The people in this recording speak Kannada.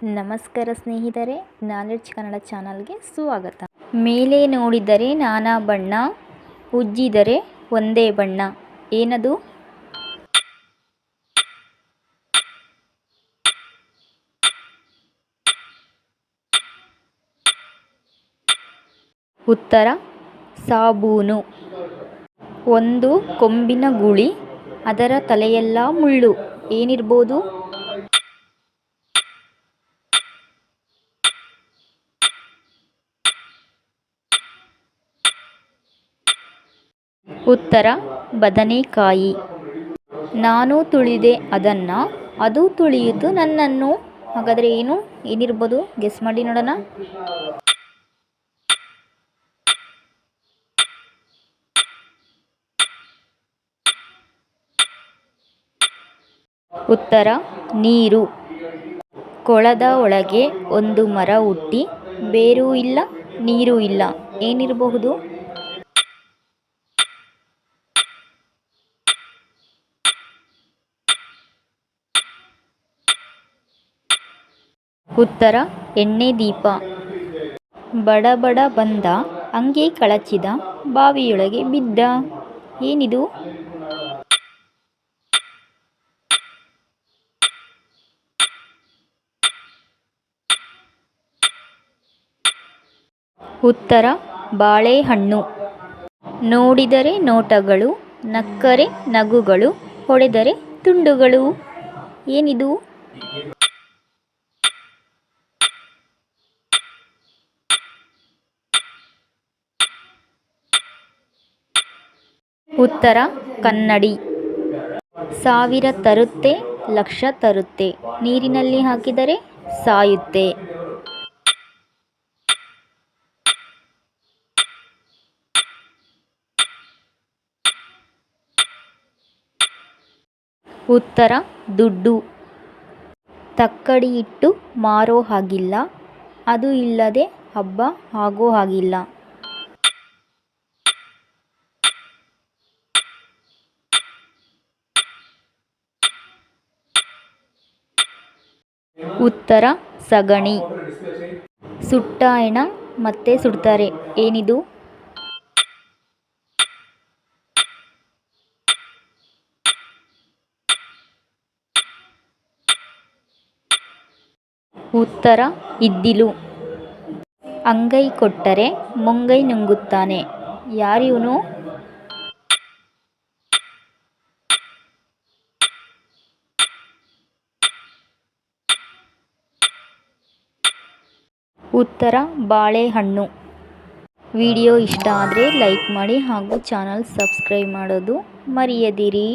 ನಮಸ್ಕಾರ ಸ್ನೇಹಿತರೆ, ನಾಲೆಡ್ಜ್ ಕನ್ನಡ ಚಾನಲ್ಗೆ ಸ್ವಾಗತ. ಮೇಲೆ ನೋಡಿದರೆ ನಾನಾ ಬಣ್ಣ, ಉಜ್ಜಿದರೆ ಒಂದೇ ಬಣ್ಣ. ಏನದು? ಉತ್ತರ ಸಾಬೂನು. ಒಂದು ಕೊಂಬಿನ ಗುಳಿ, ಅದರ ತಲೆಯೆಲ್ಲ ಮುಳ್ಳು. ಏನಿರ್ಬೋದು? ಉತ್ತರ ಬದನೆಕಾಯಿ. ನಾನು ತುಳಿದೆ ಅದನ್ನು, ಅದು ತುಳಿಯಿತು ನನ್ನನ್ನು. ಹಾಗಾದರೆ ಏನಿರ್ಬೋದು? ಗೆಸ್ ಮಾಡಿ ನೋಡೋಣ. ಉತ್ತರ ನೀರು. ಕೊಳದ ಒಳಗೆ ಒಂದು ಮರ ಹುಟ್ಟಿ, ಬೇರೂ ಇಲ್ಲ ನೀರೂ ಇಲ್ಲ. ಏನಿರಬಹುದು? ಉತ್ತರ ಎಣ್ಣೆ ದೀಪ. ಬಡ ಬಡ ಬಂದ, ಅಂಗಿ ಕಳಚಿದ, ಬಾವಿಯೊಳಗೆ ಬಿದ್ದ. ಏನಿದು? ಉತ್ತರ ಬಾಳೆಹಣ್ಣು. ನೋಡಿದರೆ ನೋಟಗಳು, ನಕ್ಕರೆ ನಗುಗಳು, ಹೊಡೆದರೆ ತುಂಡುಗಳು. ಏನಿದು? ಉತ್ತರ ಕನ್ನಡಿ. 1000 ತರುತ್ತೆ, 1,00,000 ತರುತ್ತೆ, ನೀರಿನಲ್ಲಿ ಹಾಕಿದರೆ ಸಾಯುತ್ತೆ. ಉತ್ತರ ದುಡ್ಡು. ತಕ್ಕಡಿ ಇಟ್ಟು ಮಾರೋ ಹಾಗಿಲ್ಲ, ಅದು ಇಲ್ಲದೆ ಹಬ್ಬ ಆಗೋ ಹಾಗಿಲ್ಲ. ಉತ್ತರ ಸಗಣಿ. ಸುಟ್ಟ ಹೆಣ ಮತ್ತೆ ಸುಡ್ತಾರೆ. ಏನಿದು? ಉತ್ತರ ಇದ್ದಿಲು. ಅಂಗೈ ಕೊಟ್ಟರೆ ಮುಂಗೈ ನುಂಗುತ್ತಾನೆ. ಯಾರಿವನು? ಉತ್ತರ ಬಾಳೆಹಣ್ಣು. ವಿಡಿಯೋ ಇಷ್ಟ ಆದರೆ ಲೈಕ್ ಮಾಡಿ ಹಾಗೂ ಚಾನಲ್ ಸಬ್ಸ್ಕ್ರೈಬ್ ಮಾಡೋದು ಮರೆಯದಿರಿ.